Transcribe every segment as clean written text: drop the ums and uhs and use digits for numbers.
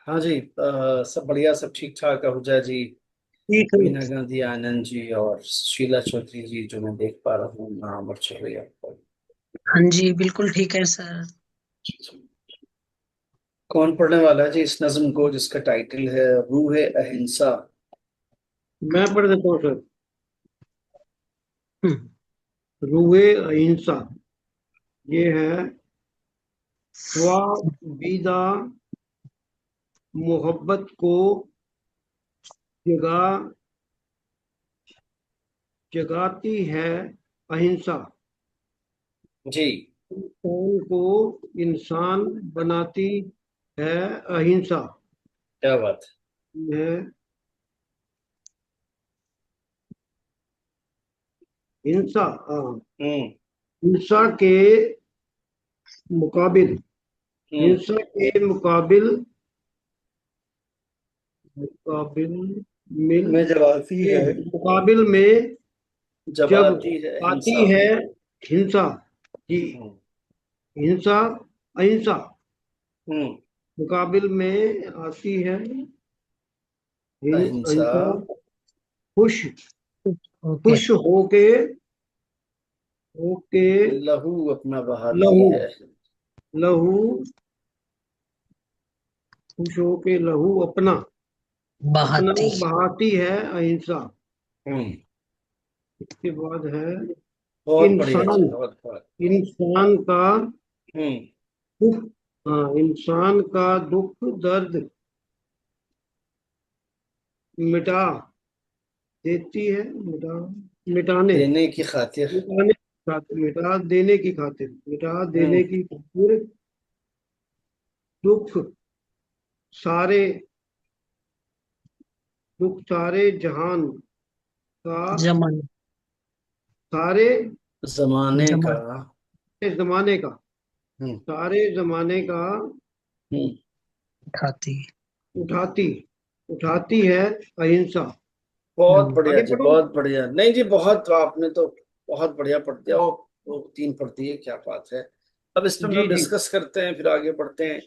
हाँ जी, सब बढ़िया, सब ठीक ठाक। आहूजा जी, ठीक है। मीना गांधी, आनंद जी और शीला चौधरी जी, जो मैं देख पा रहा हूँ नाम और चल रही है आपको। हाँ जी, बिल्कुल ठीक है सर। कौन पढ़ने वाला है जी इस नज्म को, जिसका टाइटल है रूह अहिंसा? मैं पढ़ देता हूँ सर। रूहे अहिंसा। ये है ख्वाबीदा मोहब्बत को जगा जगाती है अहिंसा। जी। इंसान को इंसान बनाती है अहिंसा। क्या बात है हिंसा। हाँ, है। हम्म। हिंसा के मुकाबिल हम्म। हिंसा के मुकाबिल मुकाबिल मिल में जब आती के है, मुकाबिल में जब जब आती है आती हिंसा। है हिंसा। जी। हम्म। हिंसा अहिंसा हम्म। मुकाबिल में आती है अहिंसा। अहिंसा। खुश ओके। खुश होके लहू अपना बहाती लहू है। लहू खुश होके लहू अपना अपना बहाती। बहाती है अहिंसा। हम्म। इसके बाद है बहुत बढ़िया जी, इंसान बहुत बहुत। इंसान का हम्म। दुख। हाँ, इंसान का दुख दर्द मिटा देती है मिटाने देने की खातिर। मिटाने की खातिर मिटा देने हम्म। की खातिर दुख सारे दुख सारे जहान का जमाने। सारे जमाने का। जमाने का हम्म। सारे जमाने का हम्म। उठाती। उठाती उठाती है अहिंसा। बहुत बढ़िया आगे जी, पढ़ो। बहुत बढ़िया। नहीं जी, बहुत आपने तो बहुत बढ़िया पढ़ दिया। वो तीन पढ़ दिए, क्या बात है। अब इस पर जी हम जी। डिस्कस करते हैं, फिर आगे बढ़ते हैं।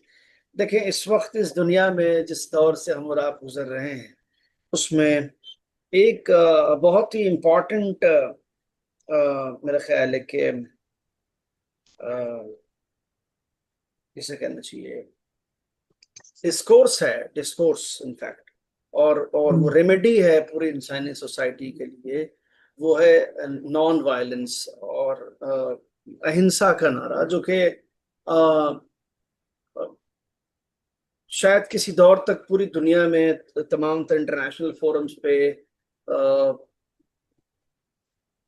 देखें, इस वक्त इस दुनिया में जिस दौर से हम और आप गुजर रहे हैं, उसमें एक बहुत ही इम्पोर्टेंट, मेरा ख्याल है कि किसे कहना चाहिए, डिस्कोर्स है, डिस्कोर्स इनफैक्ट। और वो रेमेडी है पूरी इंसानी सोसाइटी के लिए। वो है नॉन वायलेंस और अहिंसा का नारा, जो कि शायद किसी दौर तक पूरी दुनिया में तमाम तर इंटरनेशनल फोरम्स पे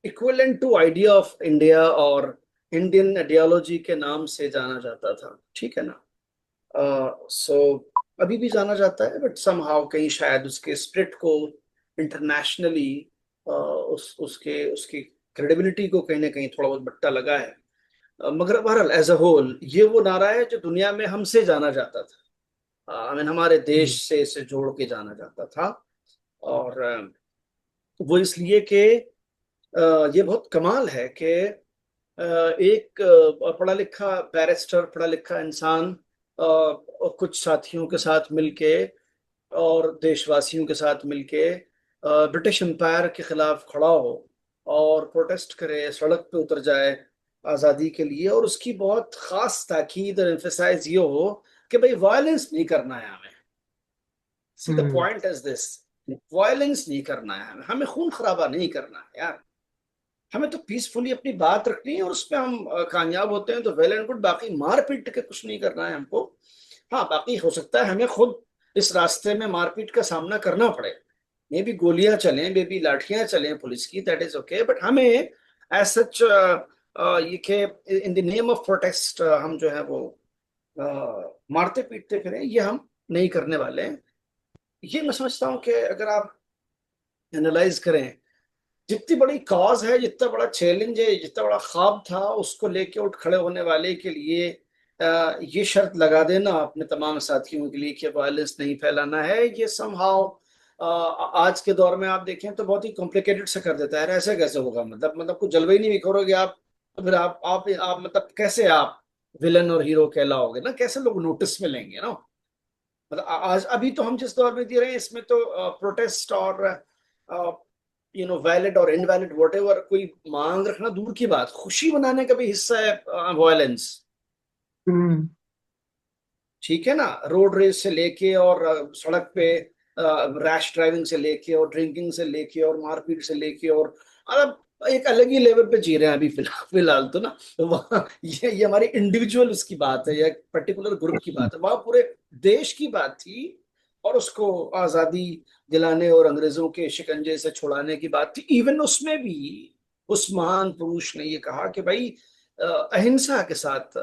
equivalent to idea of India और इंडियन आइडियोलॉजी के नाम से जाना जाता था, ठीक है ना। सो अभी भी जाना जाता है, बट समहाउ कहीं शायद उसके स्प्रिट को इंटरनेशनली, उसके उसकी क्रेडिबिलिटी को कहीं ना कहीं थोड़ा बहुत बट्टा लगा है। मगर बहरहाल एज अ होल ये वो नारा है जो दुनिया में हमसे जाना जाता था। आई मीन हमारे देश से इसे जोड़ के जाना जाता था। और वो इसलिए कि ये बहुत कमाल है कि एक पढ़ा लिखा बैरिस्टर, पढ़ा लिखा इंसान और कुछ साथियों के साथ मिलके और देशवासियों के साथ मिलके ब्रिटिश एम्पायर के खिलाफ खड़ा हो और प्रोटेस्ट करे, सड़क पे उतर जाए आज़ादी के लिए। और उसकी बहुत खास ताकीद और एम्फेसाइज ये हो कि भाई वायलेंस नहीं करना है हमें। See the hmm. Point is this, violence नहीं करना है हमें, हमें खून खराबा नहीं करना है यार। हमें तो पीसफुली अपनी बात रखनी है, और उसमें हम कामयाब होते हैं तो वेल एंड गुड। बाकी मार पीट के कुछ नहीं करना है हमको। हाँ, बाकी हो सकता है हमें खुद इस रास्ते में मारपीट का सामना करना पड़े। मे भी गोलियां चलें, मे भी लाठियां चलें पुलिस की, दैट इज ओके। बट हमें एज सच ये कि in the name of protest हम जो है वो मारते पीटते फिरें, ये हम नहीं करने वाले हैं। ये मैं समझता हूँ कि अगर आप एनालाइज करें, जितनी बड़ी कॉज है, जितना बड़ा चैलेंज है, जितना बड़ा ख्वाब था, उसको लेके उठ खड़े होने वाले के लिए ये शर्त लगा देना अपने तमाम साथियों के लिए कि वायलेंस नहीं फैलाना है, ये समहाउ आज के दौर में आप देखें तो बहुत ही कॉम्प्लिकेटेड से कर देता है। ऐसे कैसे होगा? मतलब कुछ जलवे ही नहीं बिखरोगे आप, तो फिर आप मतलब कैसे आप विलन और हीरो कहलाओगे ना? कैसे लोग नोटिस में लेंगे ना? मतलब आज अभी तो हम जिस दौर में जी रहे हैं इसमें तो प्रोटेस्ट और वैलिड और इनवैलिड वट एवर, कोई मांग रखना दूर की बात, खुशी मनाने का भी हिस्सा है वायलेंस। हम्म। ठीक है ना, रोड रेस से लेके और सड़क पे रैश ड्राइविंग से लेके और ड्रिंकिंग से लेके और मारपीट से लेके और मतलब एक अलग ही लेवल पे जी रहे हैं अभी फिलहाल फिलहाल तो ना। तो वहाँ ये हमारी इंडिविजुअल उसकी बात है या पर्टिकुलर ग्रुप की बात है, वहां पूरे देश की बात थी और उसको आजादी दिलाने और अंग्रेजों के शिकंजे से छुड़ाने की बात थी। इवन उसमें भी उस महान पुरुष ने ये कहा कि भाई अहिंसा के साथ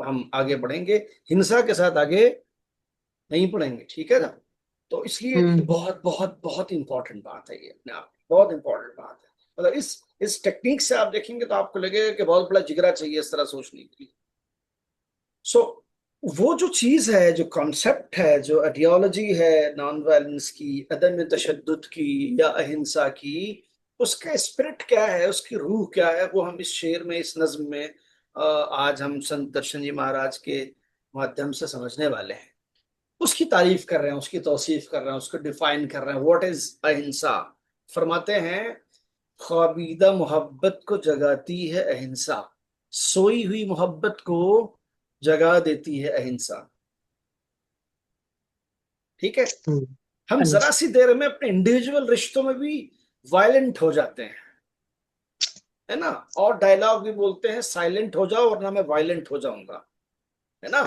हम आगे बढ़ेंगे, हिंसा के साथ आगे नहीं बढ़ेंगे, ठीक है ना। तो इसलिए ये हम्म। बहुत बहुत बहुत इंपॉर्टेंट बात है, ये अपने आप में बहुत इंपॉर्टेंट बात है। मतलब इस टेक्निक से आप देखेंगे तो आपको लगेगा कि बहुत बड़ा जिगरा चाहिए इस तरह सोचने के लिए। सो वो जो चीज है, जो कॉन्सेप्ट है, जो आइडियोलॉजी है नॉन वायलेंस की, अदम तशद्दुद की या अहिंसा की, उसका स्पिरिट क्या है, उसकी रूह क्या है, वो हम इस शेर में, इस नज्म में आज हम संत दर्शन जी महाराज के माध्यम से समझने वाले हैं। उसकी तारीफ कर रहे हैं, उसकी तौसीफ कर रहे हैं, उसको डिफाइन कर रहे हैं, व्हाट इज अहिंसा। फरमाते हैं ख्वाबीदा मोहब्बत को जगाती है अहिंसा, सोई हुई मोहब्बत को जगा देती है अहिंसा। ठीक है। हम्म। हम जरा सी देर में अपने इंडिविजुअल रिश्तों में भी वायलेंट हो जाते हैं, है ना। और डायलॉग भी बोलते हैं साइलेंट हो जाओ वरना मैं वायलेंट हो जाऊंगा, है ना।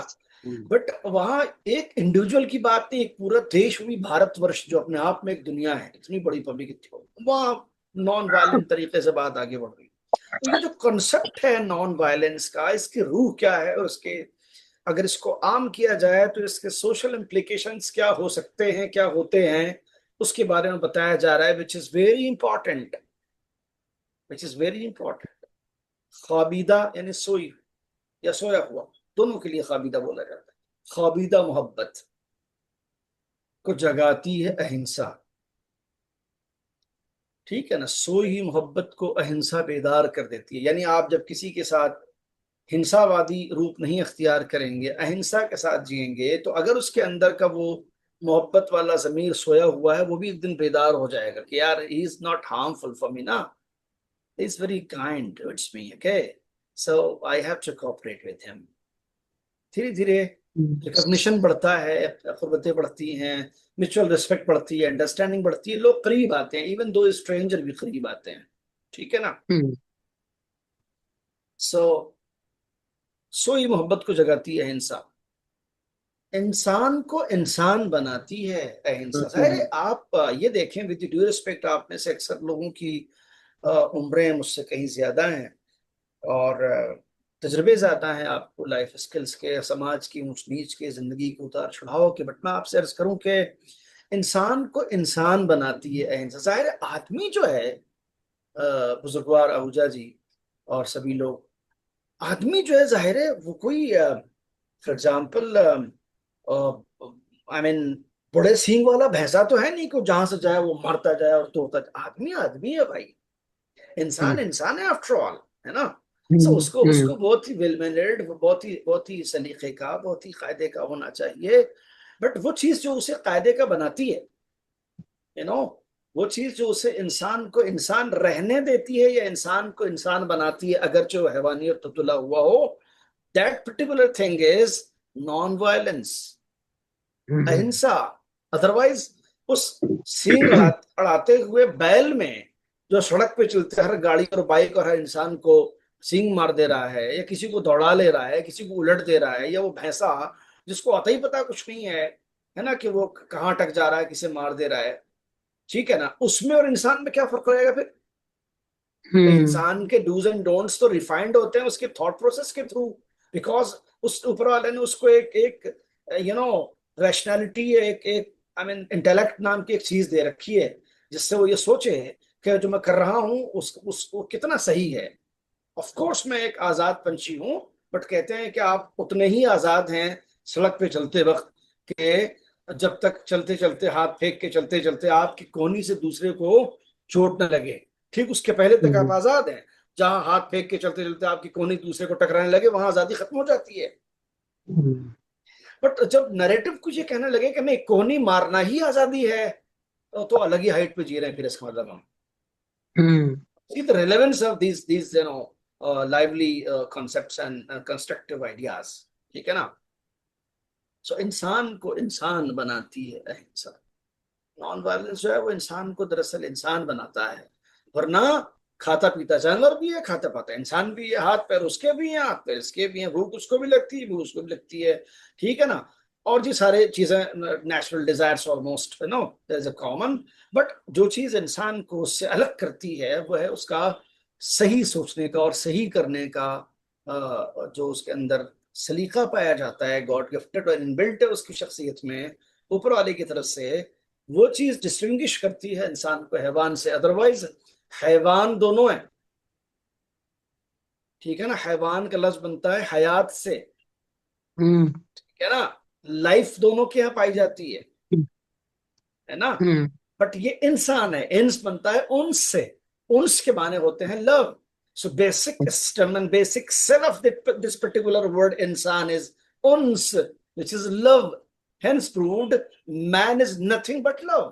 हम्म। बट वहां एक इंडिविजुअल की बात नहीं, एक पूरा देश भी, भारतवर्ष जो अपने आप में एक दुनिया है, इतनी बड़ी पब्लिक, वहां नॉन वायलेंट तरीके से बात आगे बढ़ रही। तो ये जो कॉन्सेप्ट है नॉन वायलेंस का, इसकी रूह क्या है और उसके, अगर इसको आम किया जाए तो इसके सोशल इम्प्लीकेशंस क्या हो सकते हैं, क्या होते हैं, उसके बारे में बताया जा रहा है, which is very important, which is very important. ख्वाबीदा यानी सोई या सोया हुआ, दोनों के लिए ख्वाबीदा बोला जाता है। ख्वाबीदा मोहब्बत को जगाती है अहिंसा, ठीक है ना। सोई ही मोहब्बत को अहिंसा बेदार कर देती है। यानी आप जब किसी के साथ हिंसावादी रूप नहीं अख्तियार करेंगे, अहिंसा के साथ जिएंगे, तो अगर उसके अंदर का वो मोहब्बत वाला जमीर सोया हुआ है, वो भी एक दिन बेदार हो जाएगा कि यार he is not harmful for me ना, he is very kind towards me, okay, so I have to cooperate with him. धीरे धीरे रिकॉग्निशन बढ़ता है, क़ुर्बतें बढ़ती हैं, म्यूचुअल रिस्पेक्ट बढ़ती है, अंडरस्टैंडिंग बढ़ती है, लोग करीब आते हैं, इवन दो स्ट्रेंजर भी करीब आते हैं, ठीक है ना। हम्म। सो सोई मोहब्बत को जगाती है अहिंसा, इंसान को इंसान बनाती है अहिंसा। आती है। अरे आप ये देखें, विद ड्यू रिस्पेक्ट, आप में से अक्सर लोगों की उम्रें मुझसे कहीं ज्यादा हैं और तजर्बे ज्यादा हैं आपको, लाइफ स्किल्स के, समाज की ऊंच नीच के, जिंदगी के उतार चढ़ाव के। बट मैं आपसे अर्ज करूं कि इंसान को इंसान बनाती है अहिंसा। जाहिर है आदमी जो है, बुजुर्गवार आहूजा जी और सभी लोग, आदमी जो है जाहिर है वो कोई फॉर एग्जाम्पल आई मीन बड़े सींग वाला भैंसा तो है नहीं कि जहां से जाए वो मरता जाए और तोड़ता जाए। आदमी आदमी है भाई, इंसान हम्म। इंसान है आफ्टर ऑल, है ना। सो हम्म। उसको हम्म। उसको बहुत ही वेल मैनर्ड, बहुत ही सलीके का, बहुत ही कायदे का होना चाहिए। बट वो चीज जो उसे कायदे का बनाती है, यू नो, वो चीज जो उसे इंसान को इंसान रहने देती है या इंसान को इंसान बनाती है, अगर जो हैवानियत तो तुला हुआ हो, that particular thing is non violence, hmm. अहिंसा। अदरवाइज उस सींग अड़ाते हुए बैल में जो सड़क पे चलते हर गाड़ी और बाइक और हर इंसान को सींग मार दे रहा है, या किसी को दौड़ा ले रहा है, किसी को उलट दे रहा है, या वो भैंसा जिसको अता ही पता कुछ नहीं है ना, कि वो कहाँ अटक जा रहा है, किसे मार दे रहा है, ठीक है ना, उसमें और इंसान में क्या फर्क रहेगा फिर। हम्म। इंसान के डूज एंड डोंट्स तो रिफाइंड होते हैं उसके थॉट प्रोसेस के थ्रू, बिकॉज उस ऊपर वाले ने उसको एक एक रैशनैलिटी, एक एक आई मीन इंटेलेक्ट नाम की एक चीज दे रखी है, जिससे वो ये सोचे कि जो मैं कर रहा हूं उसको कितना सही है। ऑफ कोर्स मैं एक आजाद पंछी हूं, बट कहते हैं कि आप उतने ही आजाद हैं सड़क पे चलते वक्त, कि जब तक चलते चलते हाथ फेंक के चलते चलते आपकी कोहनी से दूसरे को चोट न लगे, ठीक उसके पहले तक आप हम्म। आजाद हैं। जहां हाथ फेंक के चलते चलते आपकी कोहनी दूसरे को टकराने लगे, वहां आजादी खत्म हो जाती है। हम्म। बट जब नैरेटिव कुछ ये कहने लगे कि नहीं, कोहनी मारना ही आजादी है, तो अलग ही हाइट पे जी रहे हैं फिर, इसका मतलब हम हम्म see the relevance of these lively concepts and constructive ideas, ठीक है ना। सो इंसान को इंसान बनाती है अहिंसा। नॉन वायलेंस जो है वो इंसान को दरअसल इंसान बनाता है, वरना खाता पीता जानवर भी है, खाता पाता इंसान भी है, हाथ पैर उसके भी हैं, हाथ पैर इसके भी हैं, भूख उसको भी लगती है, भूख उसको भी लगती है, ठीक है ना। और जी सारे चीजें natural desires almost there is a common. But जो चीज इंसान को उससे अलग करती है वो है उसका सही सोचने का और सही करने का जो उसके अंदर सलीका पाया जाता है, गॉड गिफ्टेड और इनबिल्ट है उसकी शख्सियत में ऊपर वाले की तरफ से। वो चीज डिस्टिंग्विश करती है इंसान को हैवान से। अदरवाइज हैवान दोनों है, ठीक है ना। हैवान का लफ्ज बनता है हयात से, हम्म ठीक है ना। लाइफ दोनों के यहाँ पाई जाती है ना। हम्म बट ये इंसान है, इंस बनता है उन्स से। उन्स के माने होते हैं love. So basic stem and basic cell of this particular word इंसान इज उन्स, which is love. Hence proved man is nothing but love.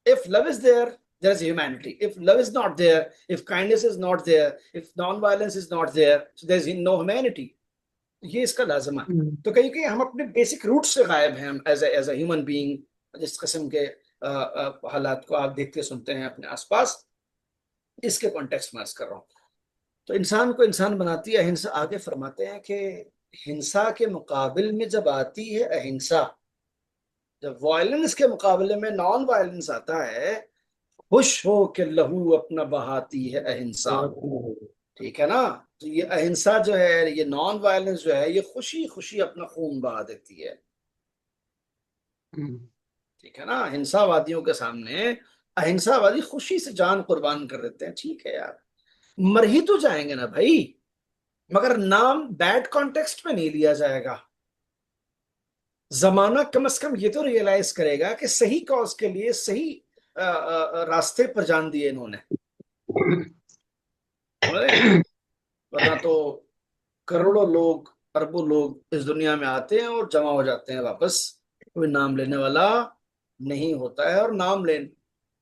If love is there, there is humanity. If love is not there, if kindness is not there, if non-violence is not there, so there is no humanity. ये इसका लाजमा है। हम्म तो कहीं कहीं हम अपने basic root से गायब हैं, हम एज ए ह्यूमन बीइंग। जिस किस्म के हालात को आप देखते सुनते हैं अपने आसपास, इसके कॉन्टेक्स्ट में अर्ज कर रहा हूँ। तो इंसान को इंसान बनाती है अहिंसा। आगे फरमाते हैं कि हिंसा के मुकाबिल में जब आती है अहिंसा, जब वायलेंस के मुकाबले में नॉन वायलेंस आता है, खुश हो के लहू अपना बहाती है अहिंसा, ठीक है ना। तो ये अहिंसा जो है, ये नॉन वायलेंस जो है, ये खुशी खुशी अपना खून बहा देती है, हम्म ठीक है ना। हिंसावादियों के सामने अहिंसावादी खुशी से जान कुर्बान कर देते हैं, ठीक है यार, मर ही तो जाएंगे ना भाई, मगर नाम बैड कॉन्टेक्स्ट में नहीं लिया जाएगा। जमाना कम से कम ये तो रियलाइज करेगा कि सही कॉज के लिए सही रास्ते पर जान दिए इन्होंने, समझ रहे हैं? वरना तो करोड़ों लोग, अरबों लोग इस दुनिया में आते हैं और जमा हो जाते हैं वापस, कोई नाम लेने वाला नहीं होता है। और नाम ले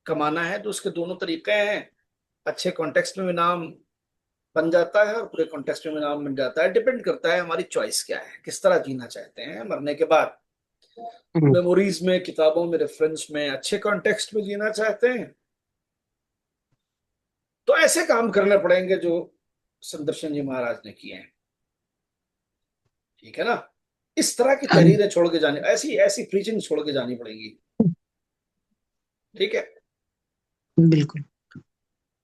कमाना है तो उसके दोनों तरीके हैं। अच्छे कॉन्टेक्स्ट में भी नाम बन जाता है और बुरे कॉन्टेक्स्ट में भी नाम बन जाता है। डिपेंड करता है हमारी चॉइस क्या है, किस तरह जीना चाहते हैं मरने के बाद। मेमोरीज में, किताबों में, रेफरेंस में, अच्छे कॉन्टेक्स्ट में जीना चाहते हैं तो ऐसे काम करने पड़ेंगे जो सुदर्शन जी महाराज ने किए हैं, ठीक है ना। इस तरह की हाँ जी, तहरीरें छोड़ के जानी, ऐसी ऐसी प्रीचिंग छोड़ के जानी पड़ेगी, ठीक है। बिल्कुल।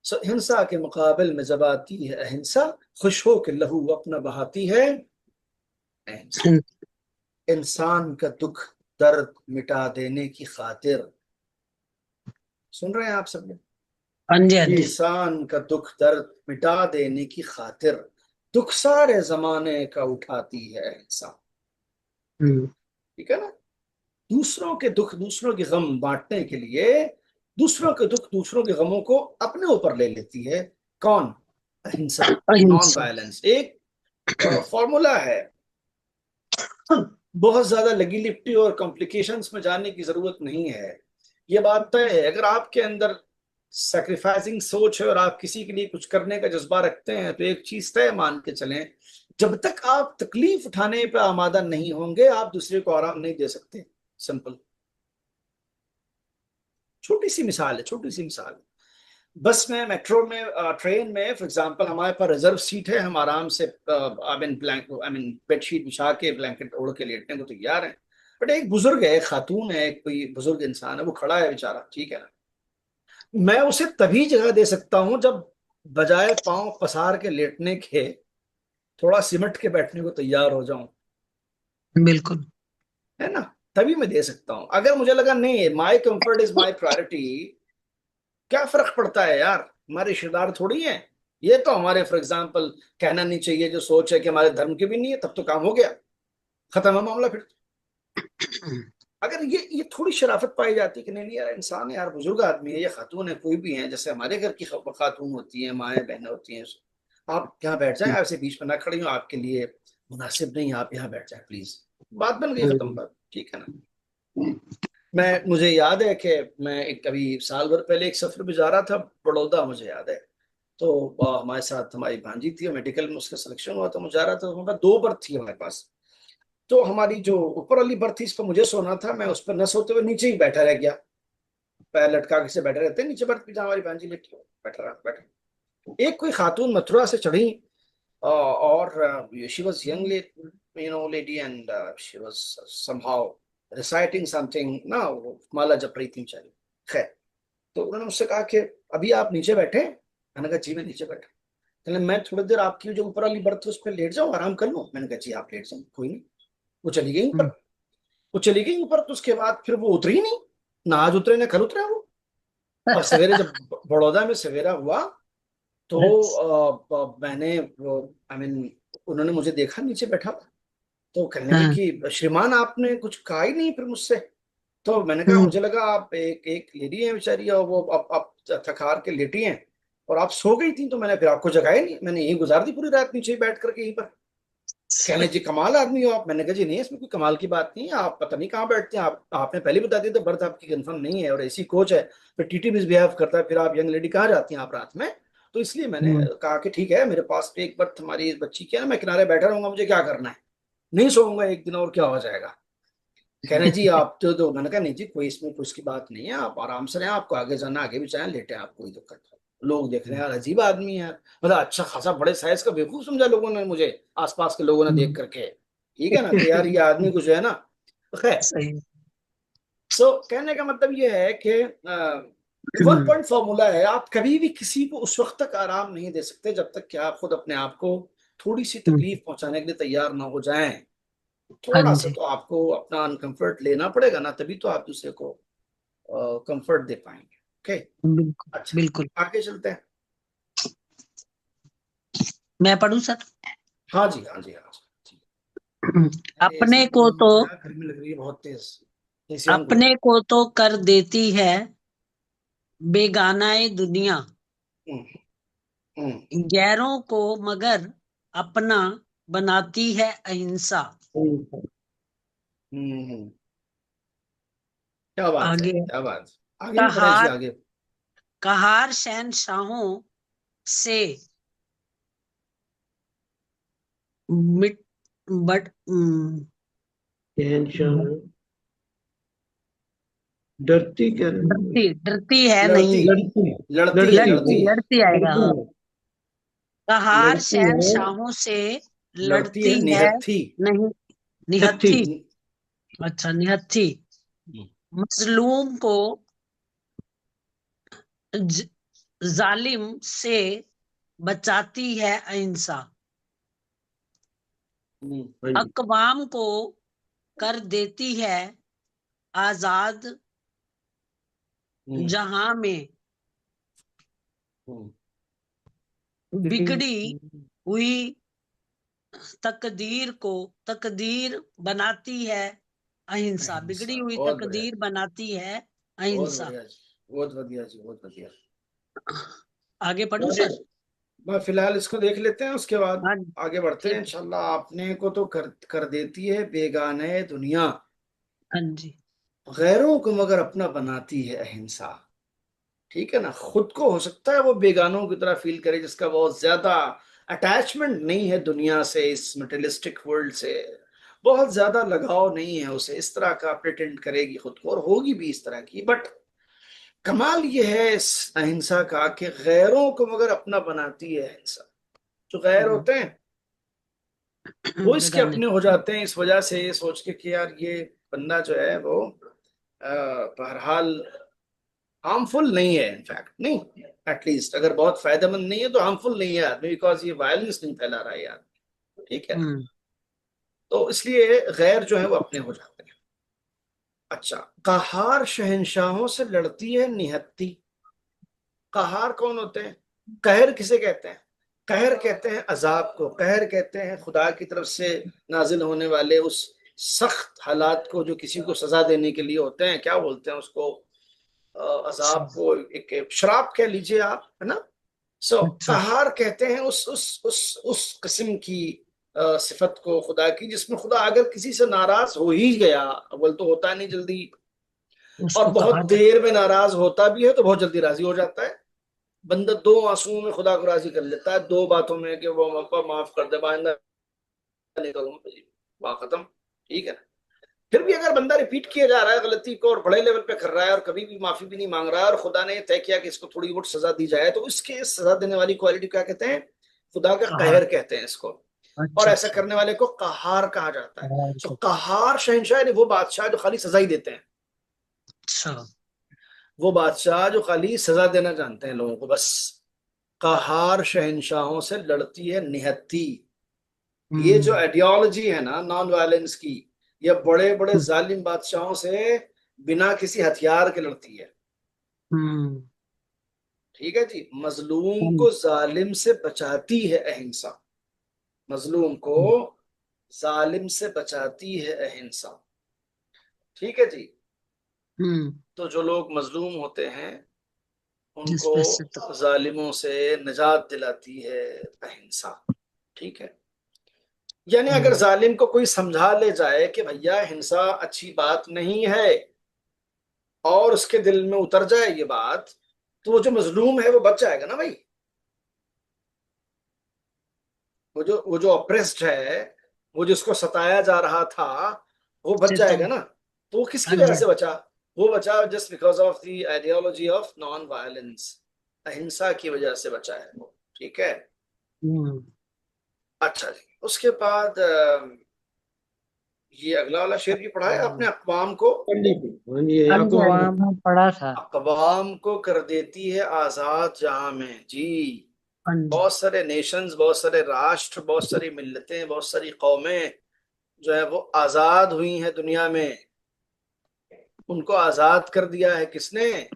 सो हिंसा के मुकाबले में जब आती है अहिंसा, खुश हो के लहू अपना बहाती है अहिंसा। हाँ इंसान का दुख दर्द मिटा देने की खातिर, सुन रहे हैं आप सब लोग? हाँ जी, हाँ जी। इंसान का दुख दर्द मिटा देने की खातिर दुख सारे जमाने का उठाती है अहिंसा, हम्म ठीक है ना। दूसरों के दुख, दूसरों के गम बांटने के लिए, दूसरों के दुख, दूसरों के गमों को अपने ऊपर ले लेती है। कौन? अहिंसा, नॉन अहिंसा। वायलेंस। एक फॉर्मूला है, बहुत ज्यादा लगी लिपटी और कॉम्प्लिकेशंस में जाने की जरूरत नहीं है। ये बात तय है, अगर आपके अंदर सेक्रीफाइसिंग सोच है और आप किसी के लिए कुछ करने का जज्बा रखते हैं, तो एक चीज तय मान के चलें, जब तक आप तकलीफ उठाने पर आमादा नहीं होंगे, आप दूसरे को आराम नहीं दे सकते। सिंपल। छोटी सी मिसाल है, छोटी सी मिसाल है। बस में, मेट्रो में, ट्रेन में फॉर एग्जांपल, हमारे पास रिजर्व सीट है, हम आराम से आई मीन बेडशीट बिछा के ब्लैंकेट ओढ़ के लेटने को तैयार हैं। बट एक बुजुर्ग है, एक खातून है, एक कोई बुजुर्ग इंसान है, वो खड़ा है बेचारा, ठीक है ना। मैं उसे तभी जगह दे सकता हूं जब बजाय पांव पसार के लेटने के थोड़ा सिमट के बैठने को तैयार हो जाऊं, बिल्कुल। है ना। तभी मैं दे सकता हूं। अगर मुझे लगा नहीं, my comfort is my priority, क्या फर्क पड़ता है यार, हमारे रिश्तेदार थोड़ी हैं ये। तो हमारे फॉर एग्जाम्पल कहना नहीं चाहिए जो सोच है कि हमारे धर्म की भी नहीं है, तब तो काम हो गया, खत्म है मामला फिर। अगर ये थोड़ी शराफत पाई जाती कि नहीं नहीं यार, इंसान है यार, बुजुर्ग आदमी है, ये खातून है, कोई भी है, जैसे हमारे घर की खातून होती है, माएँ बहनें होती हैं, आप यहाँ बैठ जाएं, आपसे बीच में ना खड़ी हूँ, आपके लिए मुनासिब नहीं, आप यहाँ बैठ जाए प्लीज। बात बन गई, खत्म हम्म, बात, ठीक है ना। मुझे याद है कि मैं एक कभी साल भर पहले एक सफर पे जा रहा था बड़ौदा, मुझे याद है। तो हमारे साथ हमारी भांजी थी, मेडिकल में उसका सिलेक्शन हुआ, तो मैं जा रहा था, तो हमारे पास दो बर्थ थी हमारे पास। तो हमारी जो ऊपर वाली बर्थ थी, इस पर मुझे सोना था, मैं उस पर न सोते हुए नीचे ही बैठा रह गया। पैर लटका के से बैठे रहते हैं नीचे बर्थ पे, जहाँ हमारी भांजी लेटी हो, बैठा रहा बैठा। एक कोई खातून मथुरा से चढ़ी, और she was young lady, and she was somehow reciting something ना, वो माला जप रही थी बेचारी। खैर, तो उन्होंने मुझसे कहा कि अभी आप नीचे बैठे हैं? मैंने कहा जी मैं नीचे बैठा। कहने मैं थोड़ी देर आपकी जो ऊपर वाली बर्थ है उस पर लेट जाऊं, आराम कर लूं? मैंने कहा जी आप लेट जाओ, कोई नहीं। वो चली गई ऊपर। हम्म, वो चली गई ऊपर, तो उसके बाद फिर वो उतरी ही नहीं, ना आज उतरे ना कल उतरे वो। और सवेरे जब बड़ौदा में सवेरा हुआ, तो मैंने वो, आई मीन, उन्होंने मुझे देखा नीचे बैठा हुआ। तो कहने लगी हाँ, कि श्रीमान आपने कुछ कहा ही नहीं फिर मुझसे। तो मैंने कहा हम्म, मुझे लगा आप एक एक लेडी है बेचारी, और वो आप थकार के लेटी हैं और आप सो गई थी, तो मैंने फिर आपको जगाया नहीं, मैंने यही गुजार दी पूरी रात नीचे ही बैठ करके यहीं पर। कहने जी कमाल आदमी हो आप। मैंने कहा जी नहीं, इसमें कोई कमाल की बात नहीं है, आप पता नहीं कहाँ बैठते हैं, आप आपने पहले बता दिया तो बर्थ आपकी कंफर्म नहीं है, और ऐसी कोच है, फिर टीटी मिसबिहेव करता है, फिर आप यंग लेडी कहाँ जाती हैं आप रात में? तो इसलिए मैंने हम्म, कहा कि ठीक है, मेरे पास पे एक बर्थ हमारी इस बच्ची की है ना, मैं किनारे बैठा रहूंगा, मुझे क्या करना है, नहीं सोऊंगा एक दिन और क्या हो जाएगा। कहने जी आप तो मैंने कहा नहीं जी, कोई इसमें कुछ की बात नहीं है, आप आराम से रहें, आपको आगे जाना आगे भी चाहें, लेटे हैं, आप कोई दिक्कत नहीं। लोग देख रहे हैं यार, अजीब आदमी है यार, मतलब अच्छा खासा बड़े साइज का बेवकूफ समझा लोगों ने मुझे, आसपास के लोगों ने देख हम्म, करके। ठीक है ना, कि यार ये आदमी कुछ है ना। खैर, सही। सो कहने का मतलब ये है कि वन पॉइंट फॉर्मूला है, आप कभी भी किसी को उस वक्त तक आराम नहीं दे सकते जब तक कि आप खुद अपने आप को थोड़ी सी हम्म, तकलीफ पहुंचाने के लिए तैयार ना हो जाएं। हाँ थोड़ा सा जी, तो आपको अपना अनकंफर्ट लेना पड़ेगा ना, तभी तो आप दूसरे को कंफर्ट दे पाएंगे। ओके, बिल्कुल अच्छा, बिल्कुल। आगे चलते हैं। मैं पढ़ूं सर? हाँ जी, हाँ जी, हाँ जी। अरे ऐसे अपने को बोलो तो मत यार, गर्मी लग रही है बहुत तेज। एसी ऑन करो। अपने को तो कर देती है बेगानाए दुनिया, हम्म, हम्म, गैरों को मगर अपना बनाती है अहिंसा। हम्म। क्या बात है, आगे क्या बात। आगे भी पढ़े जी, कहार आगे। कहार शहनशाहों से मिट बट हम्म। ब- शहनशाह डरती क्या नहीं? हम्म। डरती डरती है नहीं, लड़ती, लड़ती, लड़ती है, लड़ती लड़ती है, लड़ती आएगा हाँ। कहार लड़ती है, शहनशाहों से लड़ती लड़ती है है निहत्थी। नहीं, निहत्थी। निहत्थी। अच्छा निहत्थी। मजलूम को ज, जालिम से बचाती है अहिंसा। हाँ जी। अकवाम को कर देती है आजाद, हम्म, जहां में हम्म, बिगड़ी हुई तकदीर को तकदीर बनाती है अहिंसा, बिगड़ी अहिंसा, हुई बहुत बढ़िया, तकदीर बनाती है बहुत अहिंसा। बढ़िया जी, बहुत बढ़िया जी, बहुत बढ़िया। आगे पढ़ूं और सर? मैं फिलहाल इसको देख लेते हैं, उसके बाद हाँ आगे बढ़ते हैं ठीक है। इंशाल्लाह। आपने को तो कर कर देती है बेगाने दुनिया, हाँ जी। गैरों को मगर अपना बनाती है अहिंसा। ठीक है ना, खुद को हो सकता है वो बेगानों की तरह फील करे, जिसका बहुत ज्यादा अटैचमेंट नहीं है दुनिया से, इस मटेरियलिस्टिक वर्ल्ड से बहुत ज्यादा लगाव नहीं है उसे, इस तरह का प्रिटेंड करेगी खुद को, और होगी भी इस तरह की। बट कमाल ये है इस अहिंसा का कि गैरों को मगर अपना बनाती है अहिंसा। जो गैर होते हैं वो इसके बेगाने। अपने हो जाते हैं, इस वजह से ये सोच के कि यार ये बंदा जो है वो बहरहाल हार्मफुल नहीं है, इनफैक्ट नहीं, एटलीस्ट अगर बहुत फायदेमंद नहीं है तो हार्मफुल नहीं है आदमी, बिकॉज ये वायलेंस नहीं फैला रहा है यार। ठीक है ना, हम्म, तो इसलिए गैर जो है वो अपने हो जाते हैं। अच्छा, कहार शहंशाहों से लड़ती है निहत्ती। कहार कौन होते हैं? कहर किसे कहते हैं? कहर कहते हैं अजाब को, कहर कहते हैं खुदा की तरफ से नाजिल होने वाले उस सख्त हालात को जो किसी को सजा देने के लिए होते हैं, क्या बोलते हैं उसको, अच्छा अजाब को, एक श्राप कह लीजिए आप, है ना। सो अच्छा। कहार कहते हैं उस किस्म की सिफत को खुदा की, जिसमें खुदा अगर किसी से नाराज हो ही गया, अव्वल तो होता नहीं जल्दी, और उसको बहुत कहा जाए। देर में नाराज होता भी है तो बहुत जल्दी राजी हो जाता है। बंदा दो आंसुओं में खुदा को राजी कर लेता है, दो बातों में कि वो आपको माफ कर दे, आइंदा नहीं करूंगा जी, वाह खत्म, ठीक है ना। फिर भी अगर बंदा रिपीट किया जा रहा है गलती को, और बड़े लेवल पे कर रहा है, और कभी भी माफी भी नहीं मांग रहा है, और खुदा ने तय किया कि इसको थोड़ी बहुत सजा दी जाए, तो इसके सजा देने वाली क्वालिटी क्या कहते हैं? खुदा का कहा। कहर कहते हैं इसको। और अच्छा ऐसा अच्छा। करने वाले को कहार कहा जाता है। और सो को- कहार शहंशाह यानी वो बादशाह जो खाली सजा ही देते हैं, अच्छा। वो बादशाह जो खाली सजा देना जानते हैं लोगों को बस। कहार शहंशाहों से लड़ती है निहत्ती। ये जो हम्म आइडियोलॉजी है ना नॉन वायलेंस की, ये बड़े बड़े जालिम बादशाहों से बिना किसी हथियार के लड़ती है। हम्म ठीक है जी, मजलूम हम्म को जालिम से बचाती है अहिंसा। मजलूम को जालिम से बचाती है अहिंसा। ठीक है जी। हम्म। तो जो लोग मजलूम होते हैं जिस उनको पे से तो। जालिमों से निजात दिलाती है अहिंसा। ठीक है। यानी अगर हम्म जालिम को कोई समझा ले जाए कि भैया हिंसा अच्छी बात नहीं है, और उसके दिल में उतर जाए ये बात, तो वो जो मजलूम है वो बच जाएगा ना भाई। वो जो ऑप्रेस्ड है, वो जिसको सताया जा रहा था, वो बच से तो। जाएगा ना। तो वो किसकी हाँ वजह जी। से बचा? वो बचा just because of the ideology of non violence. अहिंसा की वजह से बचा है वो। ठीक है। हम्म। अच्छा जी, उसके बाद ये अगला वाला शेर भी पढ़ा है आपने, अक़वाम को। पंडित जी, हाँ जी, हाँ जी, आपको हाँ जी, में पढ़ा था। अक़वाम को कर देती है आजाद जहां में जी। हाँ जी। बहुत सारे नेशंस, बहुत सारे राष्ट्र, बहुत सारी मिल्लतें, बहुत सारी कौमें जो है वो आजाद हुई हैं दुनिया में। उनको आजाद कर दिया है किसने?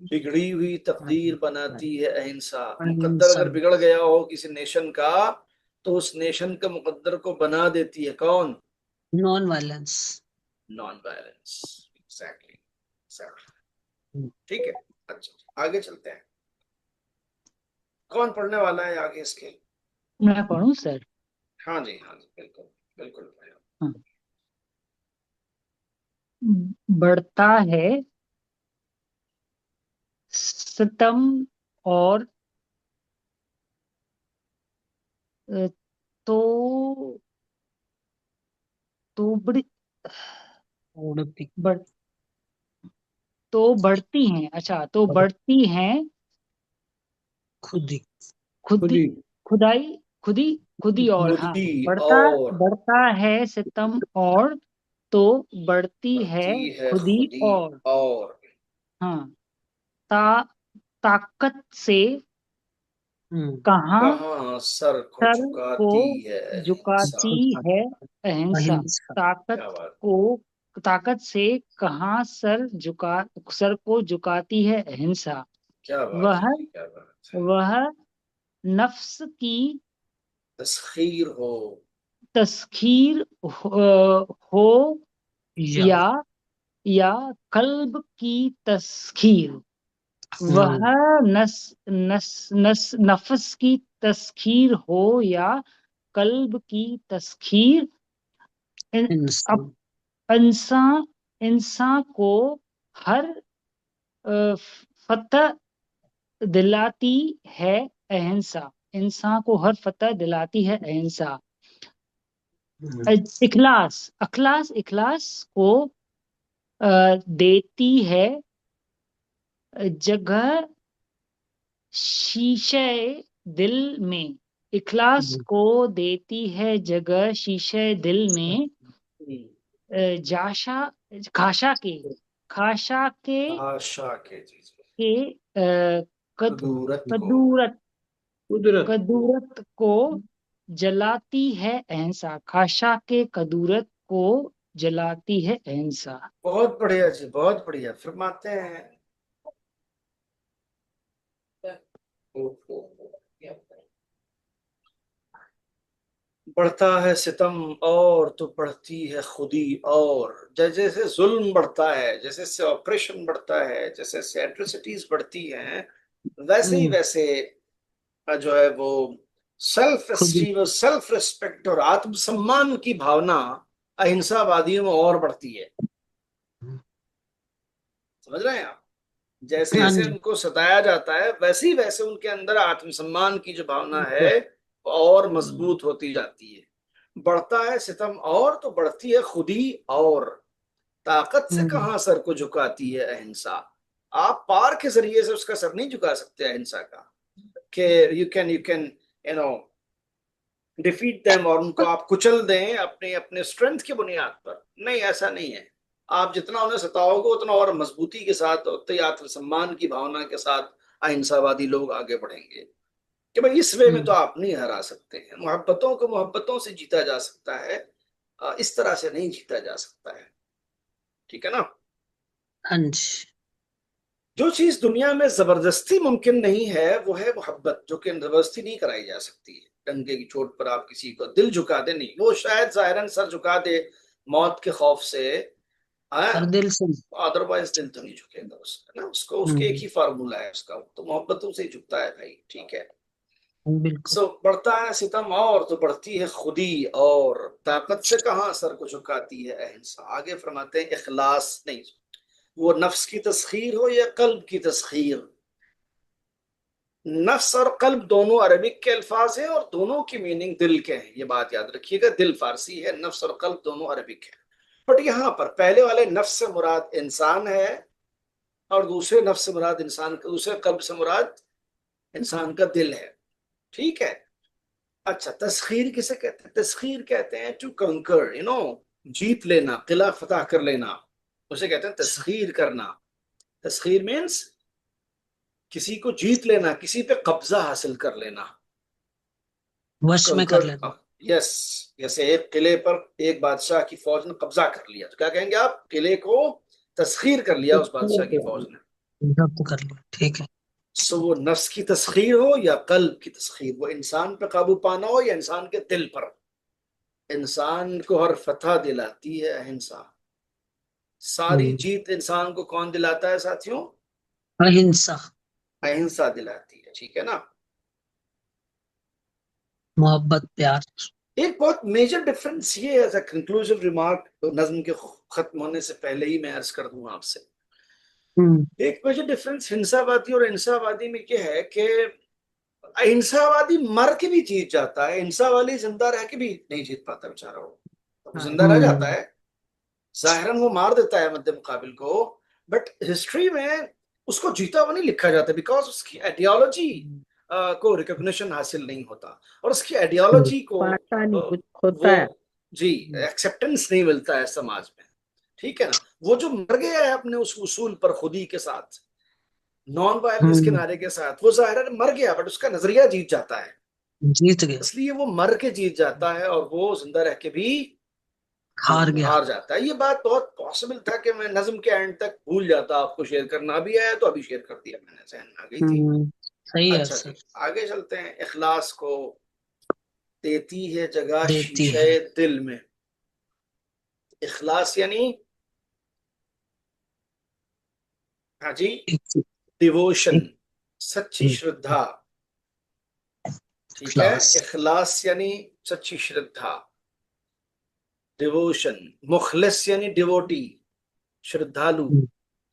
बिगड़ी हुई तकदीर बनाती है अहिंसा। मुकद्दर अगर इंसान। बिगड़ गया हो किसी नेशन का, तो उस नेशन के मुकद्दर को बना देती है कौन? Non violence. Non violence. Exactly, exactly. ठीक है। अच्छा, आगे चलते हैं। कौन पढ़ने वाला है आगे इसके? मैं पढ़ूं सर? हाँ जी, हाँ जी, बिल्कुल, बिल्कुल। हाँ। बढ़ता है सितम और अ, तो बड़ी उड़ती बढ़ तो बढ़ती हैं, अच्छा तो बढ़ती हैं खुदी खुद खुदी ही। खुदाई खुदी खुदी और हाँ। खुदी बढ़ता और बढ़ता है सितम और तो बढ़ती है बढ़ती है खुदी खुदी और और। हाँ। ता ताकत से कहाँ कहाँ सर को सर को झुकाती है झुकाती अहिंसा। है अहिंसा। ताकत क्या बात। को ताकत से कहाँ सर को झुकाती है अहिंसा। क्या बात वह है जी, क्या बात है। वह नफ्स की तस्खीर हो। तस्खीर हो या या कल्ब की तस्खीर। वह नस नस नस नफ्स की तस्खीर हो या कल्ब की तस्खीर। अब इंसान इंसान को हर फतह दिलाती है अहिंसा। इंसान को हर फतह दिलाती है अहिंसा। इखलास अखलास इखलास को देती है जगह शीशे दिल में। इखलास को देती है जगह शीशे दिल में। हम्म, जाशा खाशा आशा के चीज में के कदूरत को। कदूरत कुदरत। कदूरत को जलाती है अहिंसा। खाशा के कदूरत को जलाती है अहिंसा। बहुत बढ़िया जी, बहुत बढ़िया, फरमाते हैं। ओ, ओ, ओ, बढ़ता है सितम और तो बढ़ती है खुदी और। जैसे जैसे जुल्म बढ़ता है, जैसे जैसे ऑपरेशन बढ़ता है, जैसे जैसे एट्रोसिटीज बढ़ती हैं, वैसे ही वैसे जो है वो सेल्फ खुदी। एस्टीम और सेल्फ रिस्पेक्ट और आत्मसम्मान की भावना अहिंसावादियों में और बढ़ती है। समझ रहे हैं आप? जैसे हाँ जैसे जी। उनको सताया जाता है वैसे ही वैसे उनके अंदर आत्मसम्मान की जो भावना है वो और मजबूत होती जाती है। बढ़ता है सितम और तो बढ़ती है खुदी और। ताकत से हम्म। कहां सर को झुकाती है अहिंसा। आप पार के जरिए से उसका सर नहीं झुका सकते अहिंसा का। कि you can you know defeat them और उनको आप कुचल दें अपने अपने स्ट्रेंथ की बुनियाद पर। नहीं, ऐसा नहीं है। आप जितना उन्हें सताओगे उतना और मजबूती के साथ उतने ही आत्मसम्मान की भावना के साथ अहिंसावादी लोग आगे बढ़ेंगे। कि भाई इस वे में तो हम्म। आप नहीं हरा सकते हैं। मोहब्बतों को मोहब्बतों से जीता जा सकता है, इस तरह से नहीं जीता जा सकता है। ठीक है ना? हाँ जी। जो चीज दुनिया में जबरदस्ती मुमकिन नहीं है वो है मोहब्बत, जो कि जबरदस्ती नहीं कराई जा सकती है। डंके की चोट पर आप किसी को दिल झुका दे नहीं, वो शायद जाहिरन सर झुका दे मौत के खौफ से, पर दिल से। अदरवाइज दिल तो नहीं झुकेगा उसका ना। उसको उसके एक हम्म। ही फार्मूला है उसका, तो मोहब्बतों से ही झुकता है भाई। ठीक है। बिल्कुल। सो बढ़ता है सितम और तो बढ़ती है खुदी और। ताकत से कहाँ सर को झुकाती है अहिंसा। आगे फरमाते हैं इखलास नहीं, वो नफ्स की तस्खीर हो या कल्ब की तस्खीर। नफ्स और कल्ब दोनों अरबिक के अल्फाज हैं और दोनों की मीनिंग दिल के हैं। ये बात याद रखिएगा, दिल फारसी है, नफ्स और कल्ब दोनों अरबिक है। बट यहाँ पर पहले वाले नफ्स से मुराद इंसान है और दूसरे नफ्स से मुराद इंसान का, दूसरे कल्ब से मुराद इंसान का दिल है। ठीक है। अच्छा, तस्खीर किसे कहते हैं? तस्खीर कहते हैं टू कंकर, जीत लेना, किला फतह कर लेना, उसे कहते हैं तस्खीर करना। तस्खीर मीन्स किसी को जीत लेना, किसी पे कब्जा हासिल कर लेना। टू वश में कर कंकर। लेना। यस। जैसे एक किले पर एक बादशाह की फौज ने कब्जा कर लिया तो क्या कहेंगे आप? किले को तस्खीर कर लिया उस बादशाह की फौज ने। जब्त कर लिया, ठीक है। सो वो नफ्स की तस्खीर हो या कल्ब की तस्खीर, वो इंसान पे काबू पाना हो या इंसान के दिल पर। इंसान को हर फतह दिलाती है अहिंसा। सारी हम्म। जीत इंसान को कौन दिलाता है साथियों? अहिंसा। अहिंसा दिलाती है। ठीक है ना? मोहब्बत, प्यार। एक बहुत मेजर डिफरेंस ये एज अ कंक्लूसिव रिमार्क, तो नज्म के खत्म होने से पहले ही मैं अर्ज कर दूंगा आपसे। हम्म। एक मेजर डिफरेंस हिंसावादी और अहिंसावादी में क्या है कि अहिंसावादी मर के भी जीत जाता है, हिंसावादी जिंदा रह के भी नहीं जीत पाता बेचारा। वो जिंदा रह जाता हम्म। है, जाहिरन वो मार देता है मध्य मुकाबिल को, बट हिस्ट्री में उसको जीता हुआ नहीं लिखा जाता बिकॉज उसकी आइडियोलॉजी को रिकॉग्निशन हासिल नहीं होता और उसकी आइडियोलॉजी को पाता नहीं कुछ वो होता है। जी एक्सेप्टेंस नहीं मिलता है समाज में। ठीक है ना? वो जो मर गया है अपने उस उसूल पर खुदी के साथ, नॉन वायलेंस के हम्म। नारे के साथ, वो जाहिर मर गया बट उसका नजरिया जीत जाता है। जीत गया। इसलिए वो मर के जीत जाता है और वो जिंदा रह के भी हार गया। हार जाता है। ये बात बहुत पॉसिबल था कि मैं नज्म के एंड तक भूल जाता, आपको शेयर करना अभी आया तो अभी शेयर कर दिया मैंने, जहन में आ गई थी। हम्म। सही है अच्छा सर। जी, आगे चलते हैं। इखलास को देती है जगह देती शीशे है। दिल में। इखलास यानी, हाँ जी, एक, डिवोशन, एक, सच्ची श्रद्धा। ठीक है। क्लास। इखलास यानी सच्ची श्रद्धा, डिवोशन। मुखलिस यानी डिवोटी, श्रद्धालु।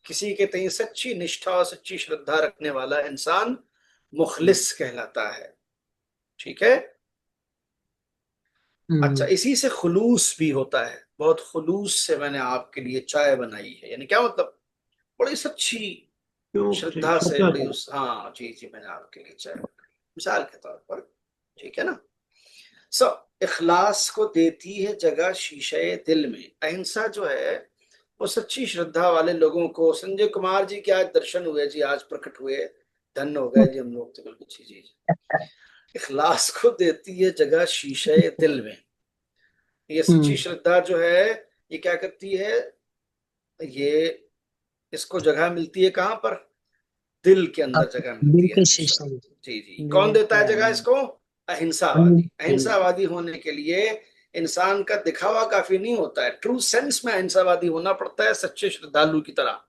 किसी के तई सच्ची निष्ठा और सच्ची श्रद्धा रखने वाला इंसान मुखलिस कहलाता है। ठीक है। अच्छा, हम्म। इसी से खुलूस भी होता है। बहुत खुलूस से मैंने आपके लिए चाय बनाई है, यानी क्या मतलब? बड़ी सच्ची क्यों श्रद्धा से, सच्चा बड़ी था। उस, हाँ जी जी, मैंने आपके लिए चाय बनाई मिसाल के तौर पर। ठीक है ना? सो इखलास को देती है जगह शीशे दिल में। अहिंसा जो है वो सच्ची श्रद्धा वाले लोगों को, संजय कुमार जी के आज दर्शन हुए जी, आज प्रकट हुए, धन्य हो गए जी हम लोग तो, बिल्कुल जी जी। इखलास को देती है जगह शीशे दिल में। ये सच्ची हम्म। श्रद्धा जो है ये क्या करती है? ये इसको जगह मिलती है कहाँ पर? दिल के अंदर अब जगह मिलती है बिल्कुल हमेशा। शीशा। जी जी। कौन दिल देता के है जगह अंदर। इसको? अहिंसावादी। अहिंसावादी होने के लिए इंसान का दिखावा काफी नहीं होता है, ट्रू सेंस में अहिंसावादी होना पड़ता है, सच्चे श्रद्धालु की तरह।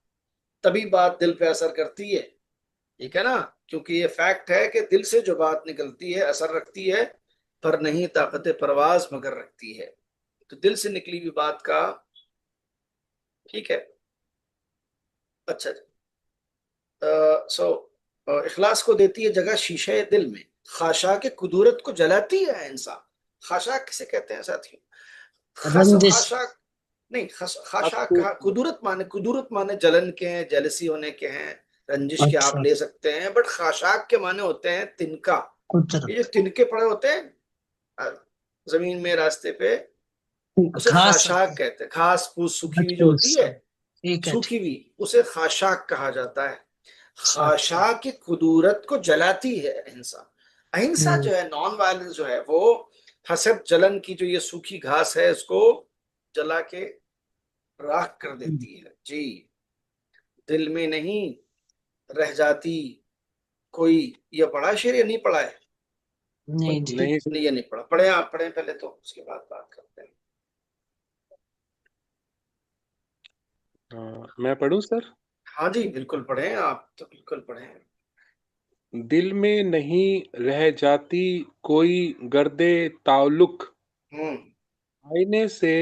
तभी बात दिल पे असर करती है। ठीक है ना, क्योंकि ये फैक्ट है कि दिल से जो बात निकलती है असर रखती है, पर नहीं ताकत परवाज मगर रखती है। तो दिल से निकली हुई बात का, ठीक है। अच्छा, सो इखलास को देती है जगह शीशे दिल में, खाशा के कुदूरत को जलाती है इंसान। खाशा किसे कहते हैं साथियों? रंजिश। खाशा नहीं, खाशा आपको कहा, कुदूरत माने जलन के हैं, जेलसी होने के हैं, रंजिश के आप अच्छा, ले सकते हैं, बट खाशाक के माने होते हैं तिनका। ये जो कुदरत। तिनके पड़े होते हैं अ, जमीन में, रास्ते पे, उसे घास। खाशाक कहते हैं। घास फूस सूखी हुई जो घास होती है, सब। ठीक है, सूखी ठीक। हुई, उसे खाशाक कहा जाता है। अच्छा। खाशा की कुदूरत को जलाती है अहिंसा। अहिंसा हम्म। जो है, नॉन वायलेंस जो है, वो हसद जलन की जो ये सूखी घास है इसको जला के राख कर हम्म। देती है जी। दिल में नहीं रह जाती कोई। ये पढ़ा है शेर या नहीं पढ़ा है? नहीं जी। नहीं नहीं, ये नहीं पढ़ा। पढ़े आप, पढ़े पहले तो उसके बाद बात करते हैं। मैं पढ़ूं सर। हाँ जी, बिल्कुल पढ़े, आप तो बिल्कुल पढ़े। दिल में नहीं रह जाती कोई गर्दे ताल्लुक, हम्म। आईने से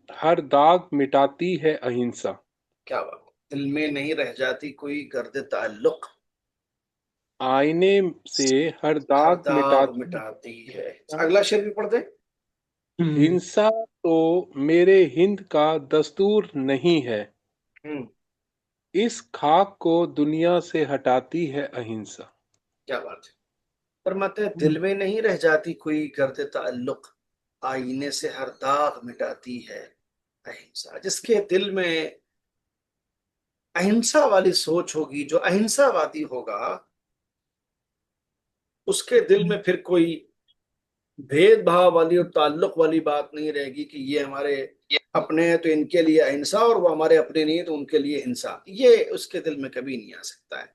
हर दाग मिटाती है अहिंसा। क्या बात है। दिल में नहीं रह जाती कोई गर्द ताल्लुक, आईने से हर हर दाग दाग मिटाती मिटाती है। है। अगला शेर भी पढ़ दे। हम्म। हिंसा तो मेरे हिंद का दस्तूर नहीं है, हम्म। इस खाक को दुनिया से हटाती है अहिंसा। क्या बात है। फरमाते हैं, हम्म। दिल में नहीं रह जाती कोई गर्द ताल्लुक, आईने से हर दाग मिटाती है अहिंसा। जिसके दिल में अहिंसा वाली सोच होगी, जो अहिंसावादी होगा, उसके दिल में फिर कोई भेदभाव वाली और ताल्लुक वाली बात नहीं रहेगी कि ये हमारे अपने हैं तो इनके लिए अहिंसा, और वो हमारे अपने नहीं है तो उनके लिए हिंसा। ये उसके दिल में कभी नहीं आ सकता है।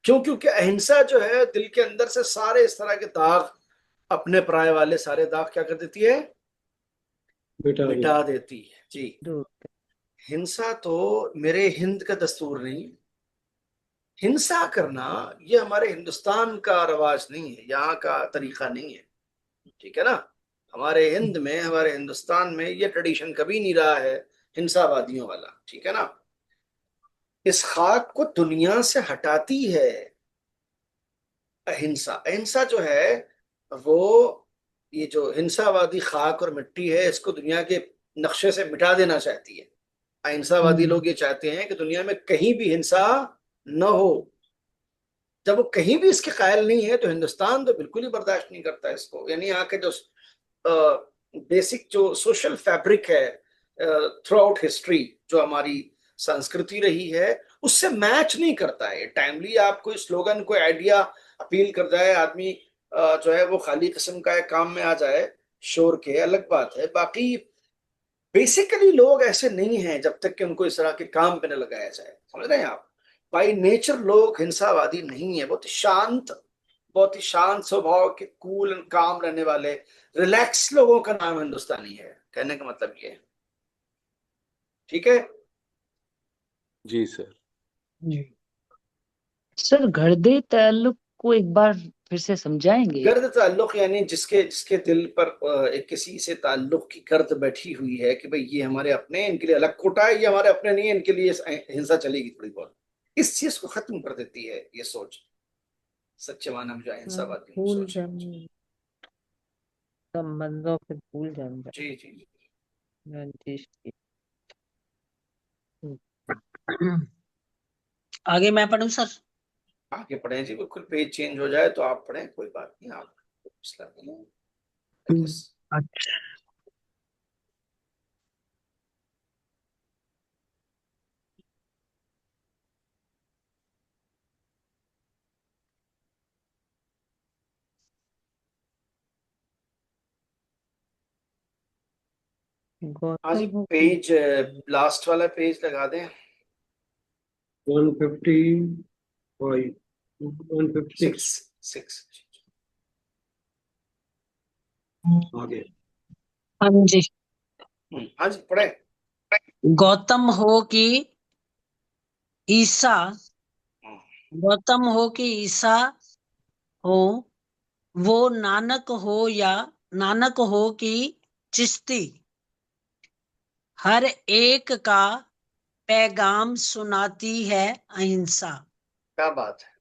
क्यों? क्योंकि अहिंसा जो है, दिल के अंदर से सारे इस तरह के दाग, अपने पराये वाले सारे दाग क्या कर देती है? बेटा भी। मिटा देती है जी। दो। हिंसा तो मेरे हिंद का दस्तूर नहीं। हिंसा करना ये हमारे हिंदुस्तान का रवाज नहीं है, यहाँ का तरीका नहीं है। ठीक है ना। हमारे हिंद में, हमारे हिंदुस्तान में ये ट्रेडिशन कभी नहीं रहा है हिंसावादियों वाला। ठीक है ना। इस खाक को दुनिया से हटाती है अहिंसा। अहिंसा जो है वो, ये जो हिंसावादी खाक और मिट्टी है, इसको दुनिया के नक्शे से मिटा देना चाहती है। अहिंसावादी हम्म। लोग ये चाहते हैं कि दुनिया में कहीं भी हिंसा न हो। जब वो कहीं भी इसके कायल नहीं है, तो हिंदुस्तान तो बिल्कुल ही बर्दाश्त नहीं करता इसको। यानी यहाँ के जो बेसिक जो सोशल फैब्रिक है थ्रू आउट हिस्ट्री, जो हमारी संस्कृति रही है, उससे मैच नहीं करता है। टाइमली आप कोई स्लोगन, कोई आइडिया अपील कर जाए, आदमी जो है वो खाली किस्म का है, काम में आ जाए शोर के, अलग बात है। बाकी बेसिकली लोग ऐसे नहीं हैं जब तक कि उनको इस तरह के काम पे न लगाया जाए। समझ रहे हैं आप? बाई नेचर लोग हिंसावादी नहीं है। बहुत ही शांत स्वभाव के, कूल एंड काम रहने वाले, रिलैक्स लोगों का नाम हिंदुस्तानी है। कहने का मतलब ये है। ठीक है। जी सर। जी। सर, गर्दे ताल्लुक को एक बार फिर से समझाएंगे? गर्द ताल्लुक यानी जिसके जिसके दिल पर एक किसी से ताल्लुक की गर्द बैठी हुई है कि भाई ये हमारे अपने हैं, इनके लिए अलग कोटा है, ये हमारे अपने नहीं है, इनके लिए हिंसा चलेगी थोड़ी बहुत। इस चीज को खत्म कर देती है ये सोच, सच्चे माना में जो अहिंसावादी भूल सोच है। जाने संबंधों पे भूल जाना। जी जी जी। रंजिश की। आगे मैं पढ़ूं सर? आगे पढ़े जी, बिल्कुल पेज चेंज हो जाए तो आप पढ़ें, कोई बात नहीं, आप मसला नहीं है। I guess। अच्छा। हाँ जी, गौतम हो कि पेज, लास्ट वाला पेज लगा दें। 155, 156 सिक्स। सिक्स। आगे। हाँ जी। हाँ जी, पढ़े। गौतम हो कि ईसा गौतम हो कि ईसा हो, वो नानक हो कि चिश्ती, हर एक का पैगाम सुनाती है अहिंसा। क्या बात है।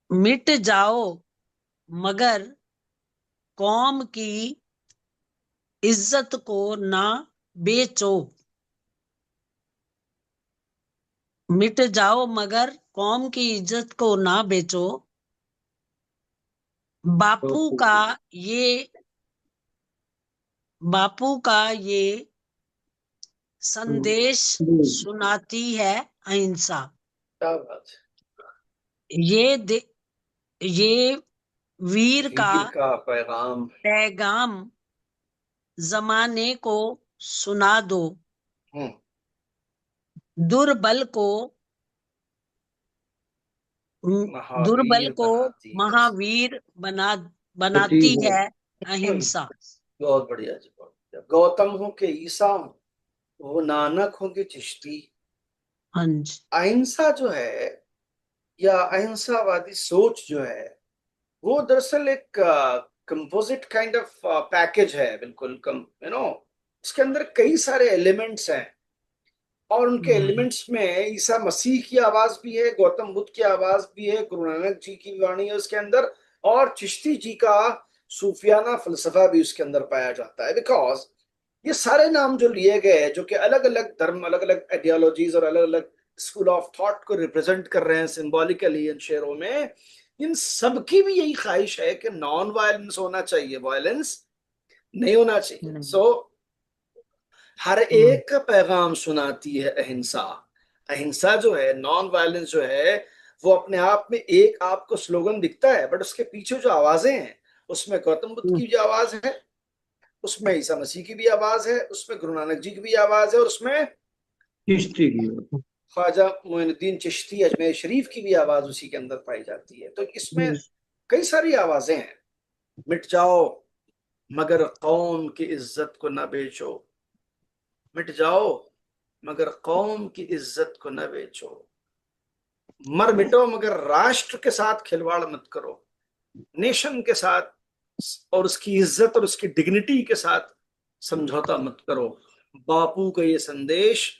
मिट जाओ मगर कौम की इज्जत को ना बेचो। मिट जाओ मगर कौम की इज्जत को ना बेचो। बापू का ये संदेश सुनाती है अहिंसा। क्या बात ये वीर है। का वीर का पैगाम। पैगाम जमाने को सुना दो। हम्म। दुर्बल को महावीर बनाती है। महावीर बनाती है अहिंसा। बहुत बढ़िया जी, बहुत बढ़िया। गौतम हो के ईसा हो, वो नानक हो के चिश्ती। हाँ जी। अहिंसा जो है या अहिंसावादी सोच जो है, वो दरअसल एक कंपोजिट काइंड ऑफ पैकेज है, बिल्कुल कम उसके अंदर कई सारे एलिमेंट्स हैं, और उनके एलिमेंट्स में ईसा मसीह की आवाज भी है, गौतम बुद्ध की आवाज भी है, गुरु नानक जी की वाणी है उसके अंदर, और चिश्ती जी का सूफियाना फलसफा भी उसके अंदर पाया जाता है। बिकॉज ये सारे नाम जो लिए गए हैं, जो कि अलग अलग धर्म, अलग अलग आइडियोलॉजीज और अलग अलग स्कूल ऑफ थॉट को रिप्रेजेंट कर रहे हैं सिंबॉलिकली इन शेरों में, इन सबकी भी यही ख्वाहिश है कि नॉन वायलेंस होना चाहिए, वायलेंस नहीं होना चाहिए। सो हर एक का पैगाम सुनाती है अहिंसा। अहिंसा जो है, नॉन वायलेंस जो है, वो अपने आप में एक आपको स्लोगन दिखता है, बट उसके पीछे जो आवाजें हैं, उसमें गौतम बुद्ध की भी आवाज है, उसमें ईसा मसीह की भी आवाज है, उसमें गुरु नानक जी की भी आवाज है, और उसमें चिश्ती की। ख्वाजा मोइनुद्दीन चिश्ती अजमेर शरीफ की भी आवाज उसी के अंदर पाई जाती है। तो इसमें कई सारी आवाजें हैं। मिट जाओ मगर कौम की इज्जत को न बेचो। मिट जाओ मगर कौम की इज्जत को न बेचो। मर मिटो मगर राष्ट्र के साथ खिलवाड़ मत करो, नेशन के साथ और उसकी इज्जत और उसकी डिग्निटी के साथ समझौता मत करो। बापू का ये संदेश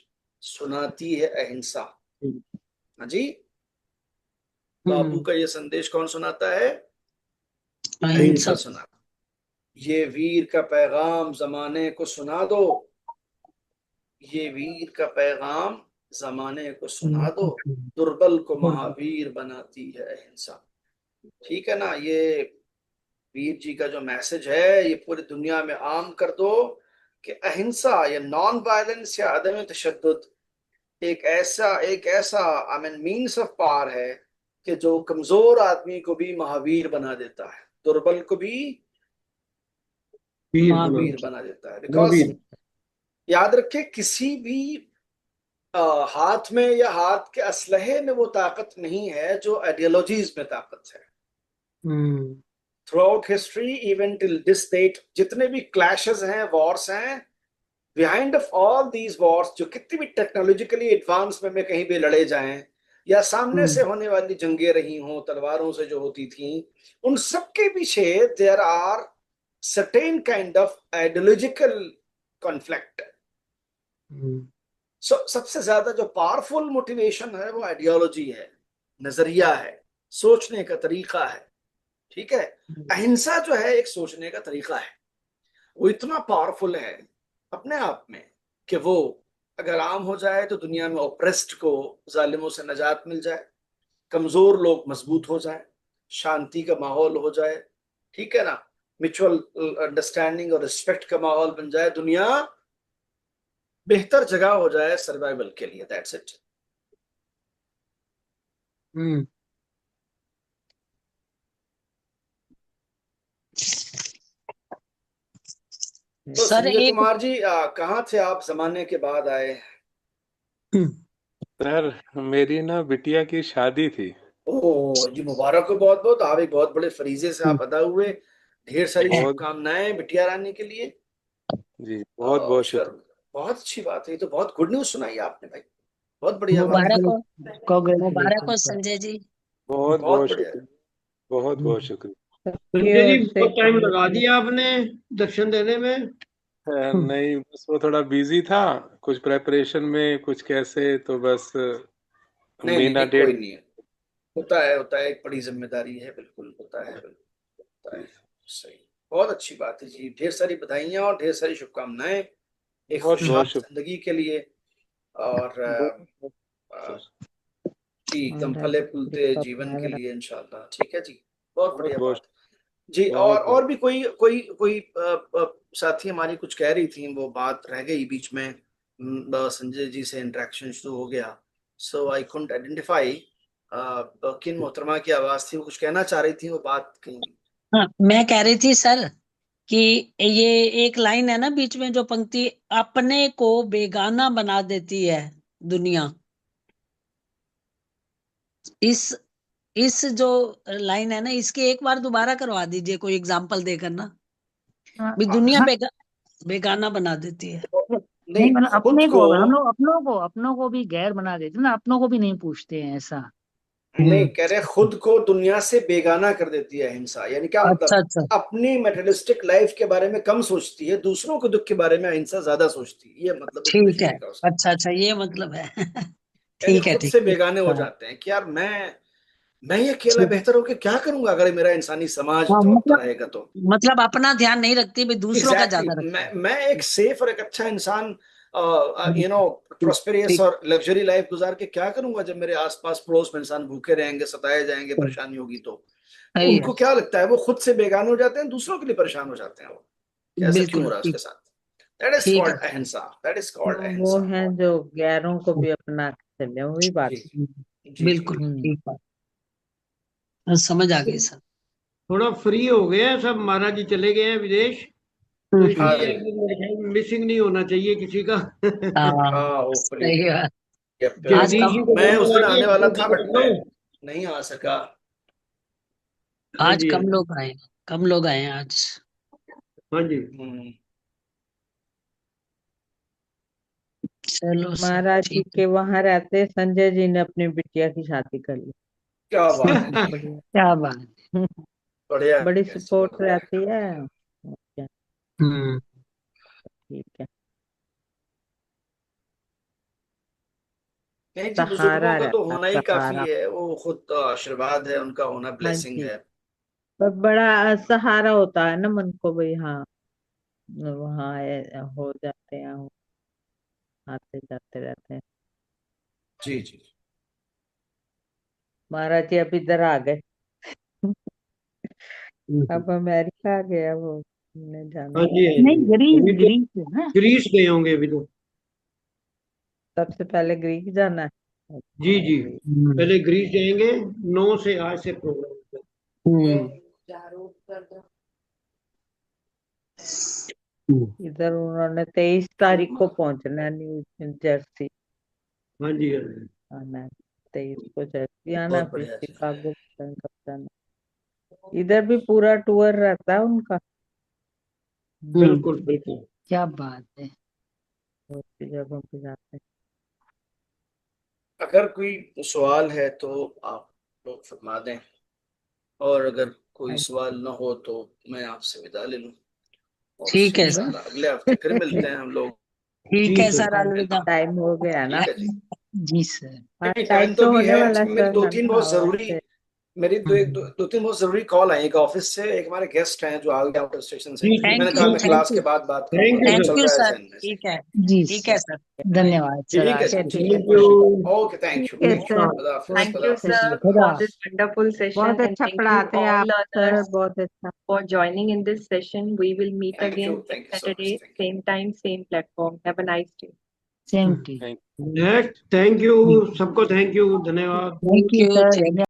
सुनाती है अहिंसा। हाँ जी, बापू का ये संदेश कौन सुनाता है? अहिंसा सुना। ये वीर का पैगाम जमाने को सुना दो, ये वीर का पैगाम जमाने को सुना दो, दुर्बल को महावीर बनाती है अहिंसा। ठीक है ना? ये वीर जी का जो मैसेज है, ये पूरी दुनिया में आम कर दो कि अहिंसा या नॉन वायलेंस या अदम तशद्दुद एक ऐसा I mean means of power है कि जो कमजोर आदमी को भी महावीर बना देता है, दुर्बल को भी महावीर बना देता है। बिकॉज याद रखे, किसी भी हाथ में या हाथ के असलहे में वो ताकत नहीं है जो आइडियोलॉजीज में ताकत है। Throughout history even till this date, जितने भी क्लैशेस हैं, वॉर्स हैं, behind of all these wars, जो कितनी भी टेक्नोलॉजिकली एडवांस में कहीं भी लड़े जाएं, या सामने से होने वाली जंगें रही हों तलवारों से जो होती थी, उन सब के पीछे there are certain kind of ideological conflict. सबसे ज्यादा जो पावरफुल मोटिवेशन है वो आइडियोलॉजी है, नजरिया है, सोचने का तरीका है। ठीक है? अहिंसा जो है एक सोचने का तरीका है, वो इतना पावरफुल है अपने आप में कि वो अगर आम हो जाए तो दुनिया में ओप्रेस्ड को, जालिमों से निजात मिल जाए, कमजोर लोग मजबूत हो जाए, शांति का माहौल हो जाए, ठीक है ना, म्यूचुअल अंडरस्टैंडिंग और रिस्पेक्ट का माहौल बन जाए, दुनिया बेहतर जगह हो जाए सर्वाइवल के लिए। That's it. तो सर संजय कुमार जी, कहाँ थे आप जमाने के बाद आए? सर, मेरी ना बिटिया की शादी थी। ओह जी, मुबारक हो बहुत बहुत। आप एक बहुत बड़े फरीजे से आप अदा हुए। ढेर सारी बहुत शुभकामनाएं बिटिया रानी के लिए। जी, बहुत बहुत सर, शुक्रिया। बहुत अच्छी बात है, ये तो बहुत गुड न्यूज सुनाई आपने भाई। बहुत बढ़िया बात है। मुबारक हो, मुबारक कॉन्ग्रेचुलेशन हो सर। संजय जी। बहुत बहुत बहुत बढ़िया है। शुक्रिया, बहुत बहुत शुक्रिया। संजय जी बहुत टाइम लगा दिया आपने दर्शन देने में। नहीं, बस वो थोड़ा बिजी था, कुछ प्रेपरेशन में, कुछ कैसे, तो बस नहीं नहीं महीना नहीं, डेढ़। कोई नहीं है, होता है, एक बड़ी जिम्मेदारी है, बिल्कुल होता है, बिल्कुल होता है। सही, बहुत अच्छी बात है जी, ढेर सारी बधाइयाँ और ढेर सारी शुभकामनाएं एक बहुत खुशहाल बहुत शुक्रिया जिंदगी के लिए। और सर, जी एकदम फले फूलते जीवन के लिए इंशाल्लाह। ठीक है जी, बहुत बहुत बढ़िया बहुत बात जी। बहुत बहुत और भी कोई कोई कोई साथी हमारी कुछ कह रही थी, वो बात रह गई बीच में। संजय जी से इंटरेक्शन शुरू हो गया, सो आई कुडंट आइडेंटिफाई किन मोहतरमा की आवाज थी, वो कुछ कहना चाह रही थी, वो बात कहीं। हाँ, मैं कह रही थी सर कि ये एक लाइन है ना बीच में जो पंक्ति, अपने को बेगाना बना देती है दुनिया। इस जो लाइन है ना, इसके एक बार दोबारा करवा दीजिए कोई एग्जांपल देकर ना। भी दुनिया हाँ, बेगाना बना देती है। नहीं मतलब खुद अपने को, को, हम लोग अपनों को भी गैर बना देते हैं ना, अपनों को भी नहीं पूछते हैं ऐसा। नहीं कह रहे, खुद को दुनिया से बेगाना कर देती है अहिंसा। यानी क्या अच्छा मतलब, अच्छा अपनी मेटेरियलिस्टिक लाइफ के बारे में कम सोचती है, दूसरों के दुख के बारे में अहिंसा ज्यादा सोचती है, ये मतलब ठीक है। उपनिषद का उसका। अच्छा अच्छा, ये मतलब है। यानी ठीक है खुद ठीक से है। बेगाने हो हाँ जाते हैं कि यार मैं ही अकेला ठीक। बेहतर होकर क्या करूंगा अगर मेरा इंसानी समाज हाँ तड़पता मतलब, रहेगा तो। अपना ध्यान नहीं रखती भी दूसरों का एग्जैक्टली ज्यादा रखती मैं एक सेफ और एक अच्छा इंसान, है। प्रोस्पेरियस ठीक और लग्जरी लाइफ गुजार के क्या करूंगा जब मेरे आसपास पड़ोस में इंसान भूखे रहेंगे, सताए जाएंगे, ठीक, परेशानी होगी तो सही है। उनको क्या लगता है, वो खुद से बेगाने हो जाते हैं, दूसरों के लिए परेशान हो जाते हैं वो, कि ऐसा क्यों हो बिल्कुल रहा है ठीक। उसके साथ। दैट इज ठीक कॉल्ड है। अहिंसा, दैट इज कॉल्ड तो वो अहिंसा। है जो गैरों को भी अपना के चले, वही बात। जी जी जी। बिल्कुल ठीक बात, समझ आ गई सर। थोड़ा फ्री हो गए हैं सब, महाराज जी चले गए हैं विदेश, तो हाँ इसलिए जी, अब मेरे ख्याल में मिसिंग नहीं होना चाहिए किसी का। हाँ हाँ होपफुली। सही बात। आज जगदीश कम जी को मैं बोलने उस दिन लगे आने वाला था ड्यूटी बट कर लो। मैं नहीं आ सका। हाँ आज जी हाँ कम जी। लोग आए, कम लोग आए हैं आज। हाँ जी। हम्म, चलो सर महाराज जी ठीक है। के वहां रहते संजय जी ने अपनी बिटिया की शादी कर ली। क्या बात है, बढ़िया। क्या बात। बढ़िया बड़ी है, सपोर्ट बहुत बढ़िया है। रहती है। क्या, हम्म ठीक है। नहीं जी, बुजुर्गों सहारा का तो रहता, होना ही काफी सहारा। है, वो खुद तो आशीर्वाद है, उनका होना हाँ ब्लेसिंग जी, है। पर बड़ा सहारा होता है ना मन को भाई। हाँ, वहाँ हो जाते हैं, आते जाते रहते हैं। जी जी। महाराज जी अब इधर आ गए। हम्म। अब अमेरिका आ गया वो, उन्हें जाना हाँ है। जी हाँ नहीं, जी। ग्रीस अभी तो ग्रीस है ना। ग्रीस गए होंगे अभी तो। सबसे पहले ग्रीक जाना है। जी अच्छा जी, ग्रीक। पहले ग्रीस जाएंगे। 9 से आज से प्रोग्राम। हम्म। इधर उन्होंने 23 तारीख को पहुंचना है न्यू जर्सी हाँ जी हाँ जी। आना है। 23 को जर्सी आना, बहुत फिर बढ़िया जी। शिकागो कब जाना। इधर भी पूरा टूर रहता है उनका। बिल्कुल बिल्कुल। क्या बात है। बहुत सी जगहों पे जाते अगर कोई सवाल है तो आप लोग फरमा दें, और अगर कोई हैं। सवाल ना हो तो मैं आपसे विदा ले लूं, और ठीक फिर है सर। इंशाल्लाह अगले हफ्ते फिर मिलते हैं हम लोग। ठीक जी है सर। सर, अलविदा। टाइम हो गया ना। ठीक है जी। जी सर। हाँ, नहीं टाइम टाइम तो तो अभी होने है, वाला है मेरी सर, दो है तीन ना। बहुत जरूरी, मेरी दो तीन बहुत जरूरी कॉल आई एक ऑफिस से, एक हमारे गेस्ट हैं जो आ गए आउट स्टेशन से। जी जी मैंने थैंक कहा यू मैं जी। क्लास थैंक के यू बाद बात थैंक करूंगा, यू वो थैंक चल सर। यू रहा है सर। जहन में से। ठीक है। जी ठीक है सर, सर। धन्यवाद सर ठीक है आपको। जी, ठीक है। Thank you. Okay, thank you, ठीक है थैंक यू। सर। खुदा हाफिज, बहुत Thank खुदा you, हाफिज। sir, खुदा। for this wonderful session, बहुत and अच्छा thank you पढ़ाते हैं all आप सर, learners बहुत अच्छा। for joining in this session. We will meet thank again you, next thank you so much, Saturday, thank you. same time, same platform. Have a nice day. Same to. Thank next, thank you सबको, thank you, धन्यवाद। Thank thank you you sir. Thank